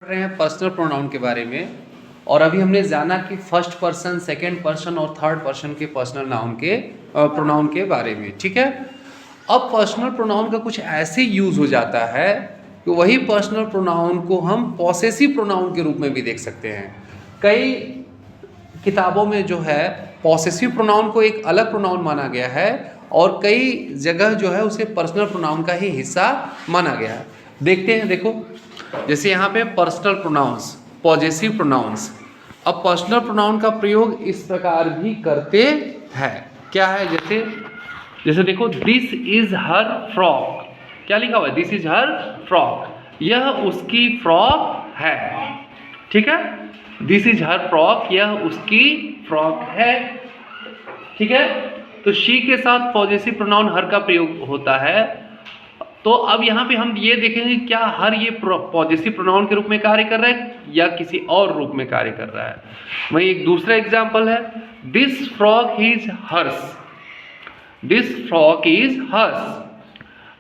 रहे हैं personal pronoun के बारे में। और अभी हमने जाना कि फर्स्ट पर्सन, सेकंड पर्सन और थर्ड पर्सन के पर्सनल नाउन के प्रोनाउन के बारे में। ठीक है, अब पर्सनल प्रोनाउन का कुछ ऐसे यूज हो जाता है कि वही पर्सनल प्रोनाउन को हम पॉसेसिव प्रोनाउन के रूप में भी देख सकते हैं। कई किताबों में जो है पॉसेसिव प्रोनाउन को एक अलग प्रोनाउन माना गया है और कई जगह जो है उसे पर्सनल प्रोनाउन का ही हिस्सा माना गया है। देखते हैं, देखो जैसे यहाँ पे पर्सनल प्रोनाउंस, पॉसेसिव प्रोनाउंस। अब पर्सनल प्रोनाउन का प्रयोग इस प्रकार भी करते हैं। क्या है? जैसे देखो, दिस इज हर फ्रॉक। क्या लिखा हुआ है? This is her frock. यह उसकी फ्रॉक है। ठीक है, दिस इज हर फ्रॉक, यह उसकी फ्रॉक है। ठीक है, तो शी के साथ पॉसेसिव प्रोनाउन हर का प्रयोग होता है। तो अब यहाँ पे हम ये देखेंगे क्या हर ये पॉसेसिव प्रोनाउन के रूप में कार्य कर रहा है या किसी और रूप में कार्य कर रहा है। वही एक दूसरा एग्जाम्पल है, this frock is hers. This frock is hers,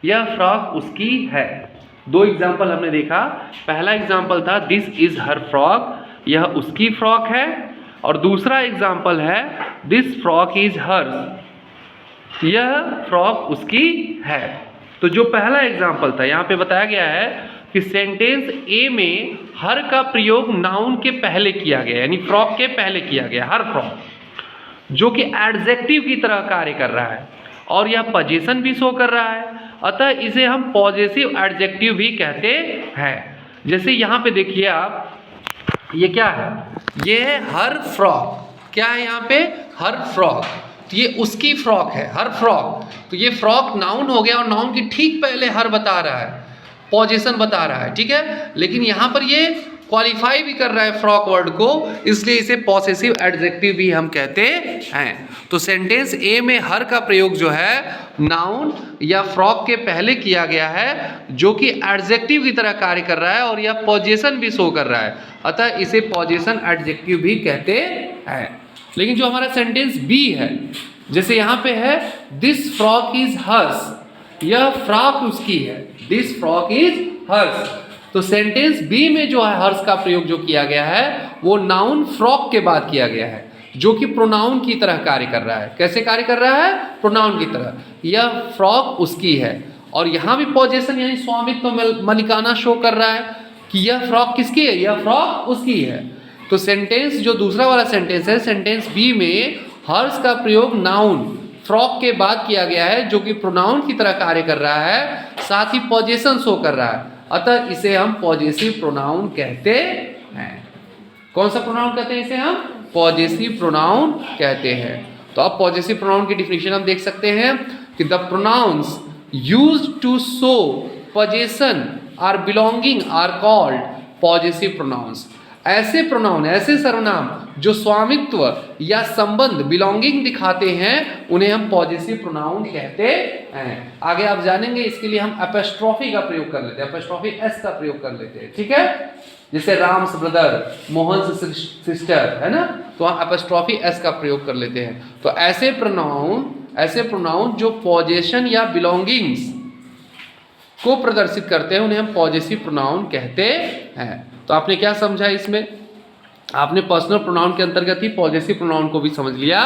यह फ्रॉक उसकी है। दो एग्जाम्पल हमने देखा। पहला एग्जाम्पल था दिस इज हर फ्रॉक, यह उसकी फ्रॉक है। और दूसरा एग्जाम्पल है दिस फ्रॉक इज हर्स, यह फ्रॉक उसकी है। तो जो पहला एग्जाम्पल था यहाँ पे बताया गया है कि सेंटेंस ए में हर का प्रयोग नाउन के पहले किया गया, यानी फ्रॉक के पहले किया गया, हर फ्रॉक, जो कि एडजेक्टिव की तरह कार्य कर रहा है और यह पोजीशन भी शो कर रहा है। अतः इसे हम पॉसेसिव एडजेक्टिव भी कहते हैं। जैसे यहाँ पे देखिए आप, ये क्या है? ये है हर फ्रॉक। क्या है यहाँ पे? हर फ्रॉक। तो ये उसकी फ्रॉक है, हर फ्रॉक। तो ये फ्रॉक नाउन हो गया और नाउन के ठीक पहले हर बता रहा है, पोजीशन बता रहा है। ठीक है, लेकिन यहाँ पर ये क्वालिफाई भी कर रहा है फ्रॉक वर्ड को, इसलिए इसे पॉसेसिव एडजेक्टिव भी हम कहते हैं। तो सेंटेंस ए में हर का प्रयोग जो है नाउन या फ्रॉक के पहले किया गया है, जो कि एडजेक्टिव की तरह कार्य कर रहा है और यह पोजीशन भी शो कर रहा है। अतः इसे पोजीशन एडजेक्टिव भी कहते हैं। लेकिन जो हमारा सेंटेंस बी है, जैसे यहाँ पे है दिस फ्रॉक इज हर्स, यह फ्रॉक उसकी है। This frock is hers. तो सेंटेंस बी में जो है हर्स का प्रयोग जो किया गया है वो नाउन फ्रॉक के बाद किया गया है, जो कि प्रोनाउन की तरह कार्य कर रहा है। कैसे कार्य कर रहा है? प्रोनाउन की तरह। यह फ्रॉक उसकी है और यहाँ भी पोजीशन यानी स्वामित्व मलिकाना शो कर रहा है कि यह फ्रॉक किसकी है? यह फ्रॉक उसकी है। तो सेंटेंस जो दूसरा वाला सेंटेंस है, सेंटेंस बी में हर्स का प्रयोग नाउन फ्रॉक के बाद किया गया है, जो कि प्रोनाउन की तरह कार्य कर रहा है, साथ ही पोजीशन शो कर रहा है। अतः इसे हम पॉसेसिव प्रोनाउन कहते हैं। कौन सा प्रोनाउन कहते हैं? इसे हम पॉसेसिव प्रोनाउन कहते हैं। तो अब पॉसेसिव प्रोनाउन की डिफिनेशन हम देख सकते हैं कि the pronouns used to show position are belonging are called possessive pronouns. ऐसे प्रोनाउन, ऐसे सर्वनाम जो स्वामित्व या संबंध, बिलोंगिंग दिखाते हैं, उन्हें हम पॉसेसिव प्रोनाउन कहते हैं। आगे आप जानेंगे, इसके लिए हम एपोस्ट्रोफी का प्रयोग कर लेते हैं, एपोस्ट्रोफी एस का प्रयोग कर लेते हैं। ठीक है, जैसे राम्स ब्रदर, मोहन्स सिस्टर, है ना, तो हम एपोस्ट्रोफी एस का प्रयोग कर लेते हैं। तो ऐसे प्रोनाउन जो पोजीशन या बिलोंगिंग्स को प्रदर्शित करते हैं, उन्हें हम पॉसेसिव प्रोनाउन कहते हैं। तो आपने क्या समझा इसमें? आपने पर्सनल प्रोनाउन के अंतर्गत ही पॉसेसिव प्रोनाउन को भी समझ लिया।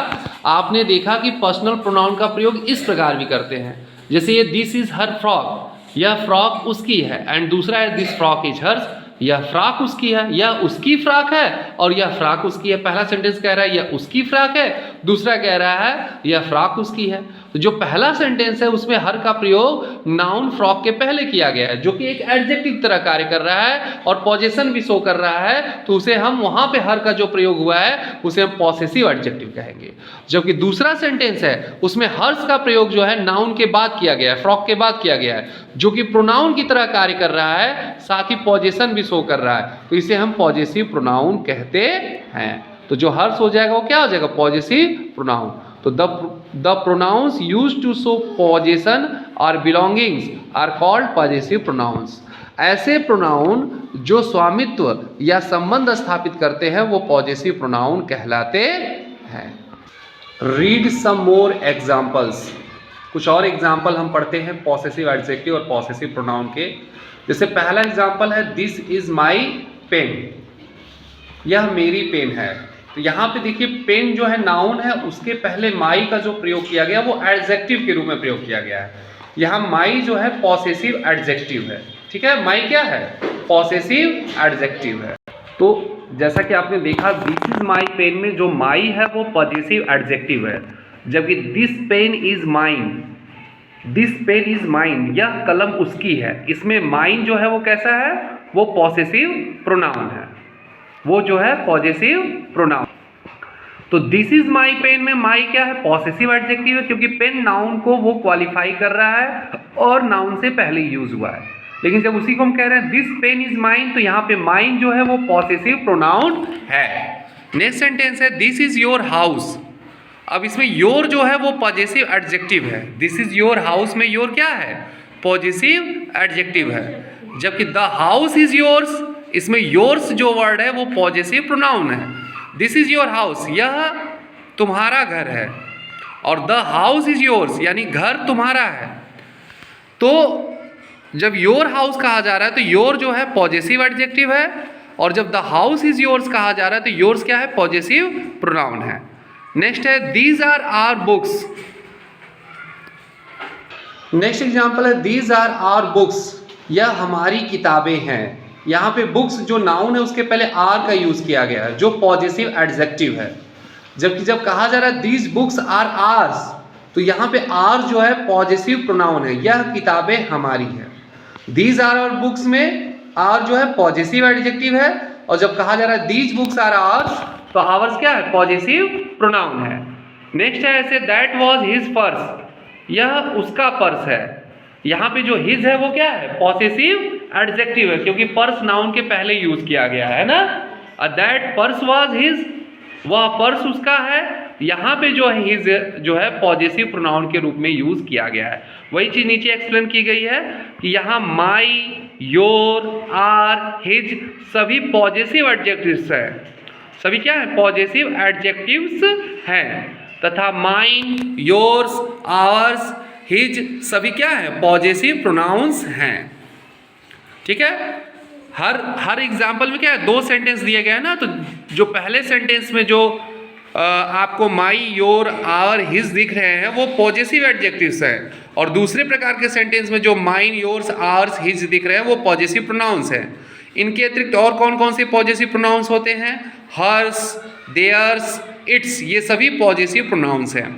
आपने देखा कि पर्सनल प्रोनाउन का प्रयोग इस प्रकार भी करते हैं, जैसे ये दिस इज हर फ्रॉक, यह फ्रॉक उसकी है। एंड दूसरा है दिस फ्रॉक इज हर्स, यह फ्रॉक उसकी है, यह उसकी फ्रॉक है और यह फ्रॉक उसकी है। पहला सेंटेंस कह रहा है यह उसकी फ्रॉक है, दूसरा कह रहा है यह फ्रॉक उसकी है। तो जो पहला सेंटेंस है उसमें हर का प्रयोग नाउन फ्रॉक के पहले किया गया है, जो कि एक एडजेक्टिव तरह कार्य कर रहा है और पोजीशन भी शो कर रहा है। तो उसे हम वहां पे हर का जो प्रयोग हुआ है उसे हम पॉसेसिव एडजेक्टिव कहेंगे। जबकि दूसरा सेंटेंस है उसमें हर्स का प्रयोग जो है नाउन के बाद किया गया है, फ्रॉक के बाद किया गया है, जो कि प्रोनाउन की तरह कार्य कर रहा है, साथ ही पोजीशन भी शो कर रहा है। तो इसे हम पॉसेसिव प्रोनाउन कहते हैं। तो जो हर्स हो जाएगा वो क्या हो जाएगा? Possessive pronoun. तो the pronouns used to show position or belongings are called possessive pronouns. ऐसे प्रोनाउन जो स्वामित्व या संबंध स्थापित करते हैं वो पॉसेसिव प्रोनाउन कहलाते हैं। Read some more examples. कुछ और एग्जाम्पल हम पढ़ते हैं पॉसेसिव एडजेक्टिव और पॉसेसिव प्रोनाउन के। जैसे पहला एग्जाम्पल है दिस इज माई पेन, यह मेरी पेन है। तो यहाँ पे देखिए पेन जो है नाउन है, उसके पहले माई का जो प्रयोग किया गया वो एडजेक्टिव के रूप में प्रयोग किया गया है। यहाँ माई जो है पॉसेसिव एडजेक्टिव है, ठीक है। माई क्या है? पॉसेसिव एडजेक्टिव है। तो जैसा कि आपने देखा दिस इज माई पेन में जो माई है वो पॉसेसिव एडजेक्टिव है, जबकि this pen is mine, this pen is mine, यह कलम उसकी है, इसमें माइन जो है वो कैसा है? वो पॉसेसिव प्रोनाउन है, वो जो है पॉसेसिव प्रोनाउन। तो दिस इज माई पेन में माई क्या है? पॉसेसिव एडजेक्टिव है, क्योंकि पेन नाउन को वो क्वालिफाई कर रहा है और नाउन से पहले यूज हुआ है। लेकिन जब उसी को हम कह रहे हैं दिस पेन इज माइन, तो यहाँ पे माइन जो है वो पॉसेसिव प्रोनाउन है। नेक्स्ट सेंटेंस है दिस इज योर हाउस। अब इसमें योर जो है वो पॉसेसिव एडजेक्टिव है। दिस इज योर हाउस में योर क्या है? पॉसेसिव एडजेक्टिव है, जबकि द हाउस इज योर्स, इसमें योर्स जो वर्ड है वो पॉसेसिव प्रोनाउन है। दिस इज योर हाउस, यह तुम्हारा घर है, और द हाउस इज योर्स यानी घर तुम्हारा है। तो जब योर हाउस कहा जा रहा है तो योर जो है पॉसेसिव एडजेक्टिव है, और जब द हाउस इज योर्स कहा जा रहा है तो योर्स क्या है? पॉसेसिव प्रोनाउन है। नेक्स्ट है these are our books. Next example है दीज आर आवर बुक्स, यह हमारी किताबें हैं। यहाँ पे बुक्स जो नाउन है उसके पहले आर का यूज किया गया है जो पॉसेसिव एडजेक्टिव है, जबकि जब कहा जा रहा है दीज बुक्स आर आर्स, तो यहाँ पे आर जो है पॉसेसिव प्रोनाउन है, यह किताबें हमारी है। दीज आर आवर बुक्स में आर जो है पॉसेसिव एडजेक्टिव है, और जब कहा जा रहा है दीज बुक्स आर आवर्स, तो आवर्स क्या है? पॉसेसिव प्रोनाउन है। नेक्स्ट है ऐसे दैट वाज हिज पर्स, यह उसका पर्स है। यहाँ पे जो हिज है वो क्या है? पॉसेसिव एडजेक्टिव है, क्योंकि पर्स नाउन के पहले यूज किया गया है ना। दैट पर्स वाज हिज, वह पर्स उसका है। यहाँ पे जो है हिज जो है पॉसेसिव प्रोनाउन के रूप में यूज किया गया है। वही चीज नीचे एक्सप्लेन की गई है कि यहाँ माई, योर, आर, हिज सभी पॉसेसिव एडजेक्टिव्स हैं। सभी क्या है? पॉसेसिव एडजेक्टिव्स हैं, तथा माइन, योर्स, आवर्स, हिज सभी क्या है? पॉसेसिव प्रोनाउंस हैं, ठीक है। हर एग्जाम्पल में क्या है? दो सेंटेंस दिए गए हैं ना, तो जो पहले सेंटेंस में जो आपको माई, योर, आवर, हिज दिख रहे हैं वो पॉसेसिव एडजेक्टिव्स हैं, और दूसरे प्रकार के सेंटेंस में जो माइन, योर्स, आवर्स, हिज दिख रहे हैं वो पॉसेसिव प्रोनाउंस हैं। इनके अतिरिक्त और कौन कौन से पॉसेसिव प्रोनाउंस होते हैं? हर्स, देयर्स, इट्स, ये सभी पॉसेसिव प्रोनाउंस हैं।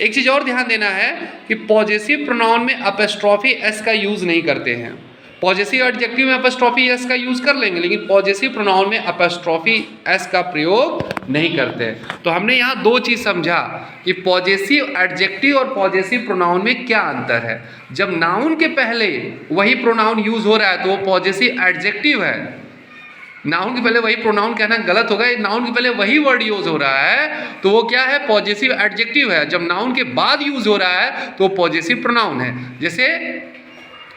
एक चीज़ और ध्यान देना है कि पॉसेसिव प्रोनाउन में अपस्ट्रॉफी एस का यूज़ नहीं करते हैं। पॉसेसिव एडजेक्टिव में अपस्ट्रॉफी एस का यूज़ कर लेंगे, लेकिन पॉसेसिव प्रोनाउन में अपस्ट्रॉफी एस का प्रयोग नहीं करते। तो हमने यहाँ दो चीज़ समझा कि पॉसेसिव एडजेक्टिव और पॉसेसिव प्रोनाउन में क्या अंतर है। जब नाउन के पहले वही प्रोनाउन यूज़ हो रहा है तो वो पॉसेसिव एडजेक्टिव है। नाउन के पहले वही प्रोनाउन कहना गलत होगा, नाउन के पहले वही वर्ड यूज हो रहा है तो वो क्या है? पॉसेसिव एडजेक्टिव है। जब नाउन के बाद यूज हो रहा है तो पॉसेसिव प्रोनाउन है।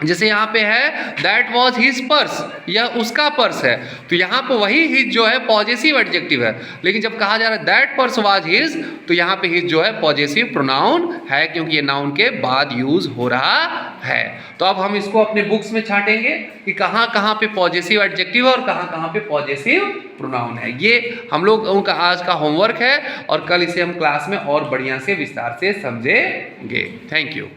जैसे यहाँ पे है दैट वाज हिज पर्स, यह उसका पर्स है, तो यहाँ पे वही हिज जो है पॉसेसिव एडजेक्टिव है। लेकिन जब कहा जा रहा है दैट पर्स वाज हिज, तो यहाँ पे हिज जो है पॉसेसिव प्रोनाउन है, क्योंकि ये नाउन के बाद यूज हो रहा है। तो अब हम इसको अपने बुक्स में छांटेंगे कि कहाँ कहाँ पे पॉसेसिव एडजेक्टिव है और कहाँ कहाँ पे पॉसेसिव प्रोनाउन है। ये हम लोगों का आज का होमवर्क है, और कल इसे हम क्लास में और बढ़िया से विस्तार से समझेंगे। Thank you.